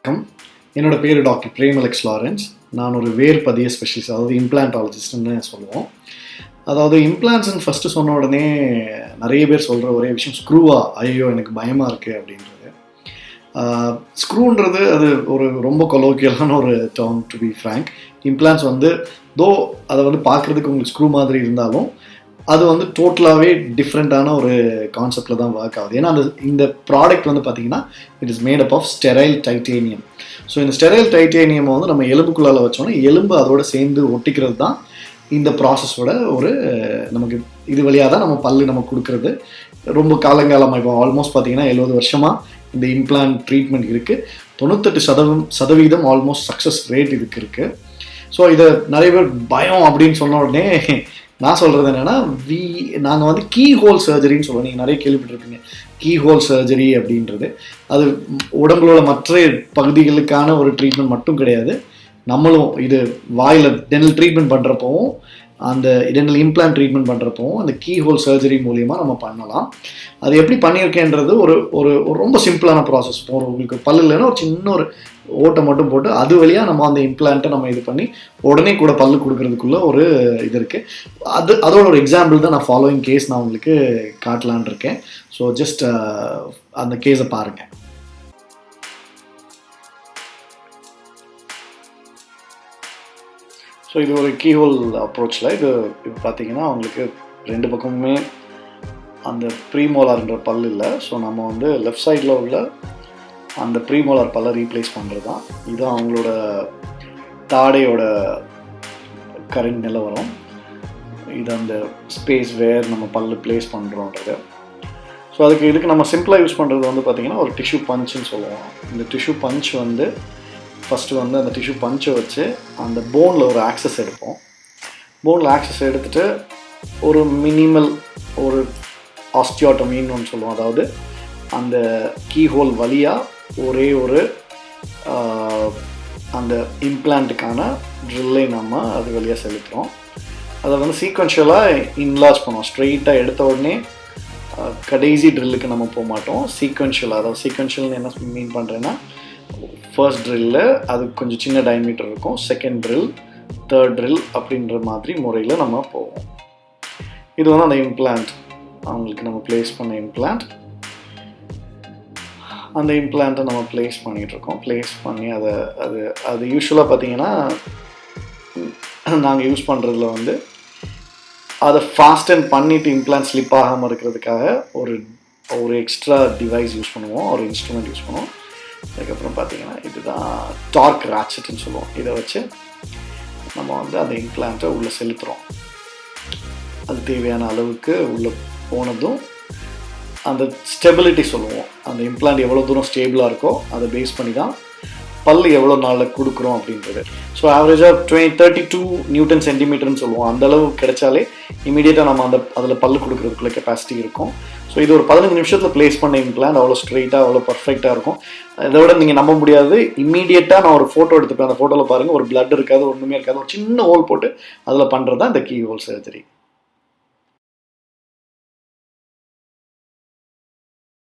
வணக்கம். என்னோட பேர் டாக்டர் பிரேம் அலெக்ஸ் லாரன்ஸ். நான் ஒரு வேர்பதிய ஸ்பெஷலிஸ்ட், அதாவது இம்ப்ளான்டாலஜிஸ்ட்னு சொல்லுவோம். அதாவது இம்ப்ளான்ட்ஸ்ன்னு ஃபஸ்ட்டு சொன்ன உடனே நிறைய பேர் சொல்கிற ஒரே விஷயம் ஸ்க்ரூவா, ஐயோ எனக்கு பயமாக இருக்குது அப்படின்றது. ஸ்க்ரூன்றது அது ஒரு ரொம்ப கொலோக்கியலான ஒரு term, to be frank. Implants அதை பார்க்குறதுக்கு உங்களுக்கு ஸ்க்ரூ மாதிரி இருந்தாலும் அது டோட்டலாகவே டிஃப்ரெண்ட்டான ஒரு கான்செப்டில் தான் ஒர்க் ஆகுது. ஏன்னா இந்த ப்ராடக்ட் பார்த்தீங்கன்னா it is made up of sterile titanium. So இந்த ஸ்டெரைல் டைட்டேனியம் நம்ம எலும்புக்குள்ளால் வச்சோன்னா எலும்பு அதோட சேர்ந்து ஒட்டிக்கிறது தான் இந்த ப்ராசஸோட ஒரு நமக்கு இது வழியாக தான் நம்ம பல்லு நம்ம கொடுக்குறது. ரொம்ப காலங்காலமாக இப்போ ஆல்மோஸ்ட் பார்த்தீங்கன்னா 70 வருஷமாக இந்த இம்ப்ளான்ட் ட்ரீட்மெண்ட் இருக்குது. 98% ஆல்மோஸ்ட் சக்ஸஸ் ரேட் இதுக்கு இருக்குது. ஸோ இதை நிறைய பேர் பயம் அப்படின்னு சொன்ன உடனே நான் சொல்கிறது என்னென்னா, நாங்கள் கீ ஹோல் சர்ஜரின்னு சொல்லுவோம். நீங்கள் நிறைய கேள்விப்பட்டிருப்பீங்க கீ ஹோல் சர்ஜரி அப்படின்றது. அது உடம்புல மற்ற பகுதிகளுக்கான ஒரு ட்ரீட்மெண்ட் மட்டும் கிடையாது. நம்மளும் இது வாயில் டென்டல் ட்ரீட்மெண்ட் பண்ணுறப்பவும், அந்த டென்டல் இம்ப்ளான்ட் ட்ரீட்மெண்ட் பண்ணுறப்பவும் அந்த கீ ஹோல் சர்ஜரி மூலிமா நம்ம பண்ணலாம். அது எப்படி பண்ணியிருக்கேன்றது ஒரு ஒரு ரொம்ப சிம்பிளான ப்ராசஸ். உங்களுக்கு பல்லு இல்லைன்னா ஒரு சின்ன ஒரு ஓட்டை மட்டும் போட்டு அது வழியாக நம்ம அந்த இம்ப்ளான்ட்டை நம்ம இது பண்ணி உடனே கூட பல்லு கொடுக்கறதுக்குள்ள ஒரு இது இருக்குது. அதோட ஒரு எக்ஸாம்பிள் தான் நான் ஃபாலோயிங் கேஸ் நான் உங்களுக்கு காட்டலான் இருக்கேன். ஸோ ஜஸ்ட் அந்த கேஸை பாருங்கள். ஸோ இது ஒரு கீஹோல் அப்ரோச்சில் இது பார்த்தீங்கன்னா அவங்களுக்கு ரெண்டு பக்கமுமே அந்த ப்ரீமோலார்ன்ற பல் இல்லை. ஸோ நம்ம லெஃப்ட் சைடில் உள்ள அந்த ப்ரீமோலார் பல்லை ரீப்ளேஸ் பண்ணுறது தான். இதுதான் அவங்களோட தாடையோட கரண்ட் நிலவரம். இது அந்த ஸ்பேஸ் வேர் நம்ம பல்லு பிளேஸ் பண்ணுறோன்றது. ஸோ இதுக்கு நம்ம சிம்பிளாக யூஸ் பண்ணுறது பார்த்திங்கன்னா ஒரு டிஷ்யூ பஞ்சுன்னு சொல்லுவோம். இந்த டிஷ்யூ பஞ்ச் ஃபஸ்ட்டு அந்த டிஷ்யூ பஞ்சை வச்சு அந்த போனில் ஒரு ஆக்சஸ் எடுப்போம். போனில் ஆக்சஸ் எடுத்துகிட்டு ஒரு மினிமல் ஒரு ஆஸ்டியோட்டமின்னு ஒன்று சொல்லுவோம். அதாவது அந்த கீஹோல் வழியாக ஒரே ஒரு அந்த இம்ப்ளான்ட்டுக்கான ட்ரில்லை நம்ம அது வழியாக செலுத்துகிறோம். அதை சீக்வென்ஷியலாக இன்லார்ஜ் பண்ணுவோம். ஸ்ட்ரெயிட்டாக எடுத்த உடனே கடைசி ட்ரில்லுக்கு நம்ம போக மாட்டோம். சீக்வென்ஷியலாக, அதாவது சீக்வென்ஷியல்னு என்ன மீன் பண்ணுறேன்னா, ஃபர்ஸ்ட் ட்ரில்லு அது கொஞ்சம் சின்ன டயமீட்டர் இருக்கும், செகண்ட் ட்ரில், தேர்ட் ட்ரில் அப்படின்ற மாதிரி முறையில் நம்ம போவோம். இது அந்த இம்ப்ளான்ட் அவங்களுக்கு நம்ம பிளேஸ் பண்ண இம்ப்ளான்ட். அந்த இம்ப்ளான்ட்டை நம்ம பிளேஸ் பண்ணிகிட்ருக்கோம். பிளேஸ் பண்ணி அது யூஸ்வலாக பார்த்திங்கன்னா நாங்கள் யூஸ் பண்ணுறதுல அதை ஃபாஸ்டன் பண்ணிவிட்டு இம்ப்ளான்ட் ஸ்லிப் ஆகாமல் இருக்கிறதுக்காக ஒரு எக்ஸ்ட்ரா டிவைஸ் யூஸ் பண்ணுவோம், ஒரு இன்ஸ்ட்ருமெண்ட் யூஸ் பண்ணுவோம். அதுக்கப்புறம் பார்த்திங்கன்னா இதுதான் டார்க் ராட்செட்னு சொல்லுவோம். இதை வச்சு நம்ம அந்த இம்ப்ளான்ட்டை உள்ளே செலுத்துகிறோம். அது தேவையான அளவுக்கு உள்ளே போனதும் அந்த ஸ்டெபிலிட்டி சொல்லுவோம். அந்த இம்ப்ளான்ட் எவ்வளோ தூரம் ஸ்டேபிளாக இருக்கோ அதை பேஸ் பண்ணி தான் பல் எவ்வளோ நாளில் கொடுக்குறோம் அப்படின்றது. ஸோ ஆவரேஜாக 32 நியூட்டன் சென்டிமீட்டர்னு சொல்லுவோம். அந்தளவு கிடைச்சாலே இமீடியட்டாக நம்ம அதில் பல் கொடுக்குறதுக்குள்ள கெப்பாசிட்டி இருக்கும். ஸோ இது ஒரு 15 நிமிஷத்தில் பிளேஸ் பண்ண இம்ப்ளான்ட் அவ்வளோ ஸ்ட்ரெயிட்டாக அவ்வளோ பர்ஃபெக்டாக இருக்கும். அதை விட நீங்கள் நம்ப முடியாது, இமீடியட்டாக நான் ஒரு ஃபோட்டோ எடுத்துப்பேன். அந்த ஃபோட்டோவில் பாருங்கள், ஒரு பிளட் இருக்காது, ஒன்றுமே இருக்காது, ஒரு சின்ன ஹோல் போட்டு அதில் பண்ணுறது தான் இந்த கீ ஹோல் சர்ஜரி.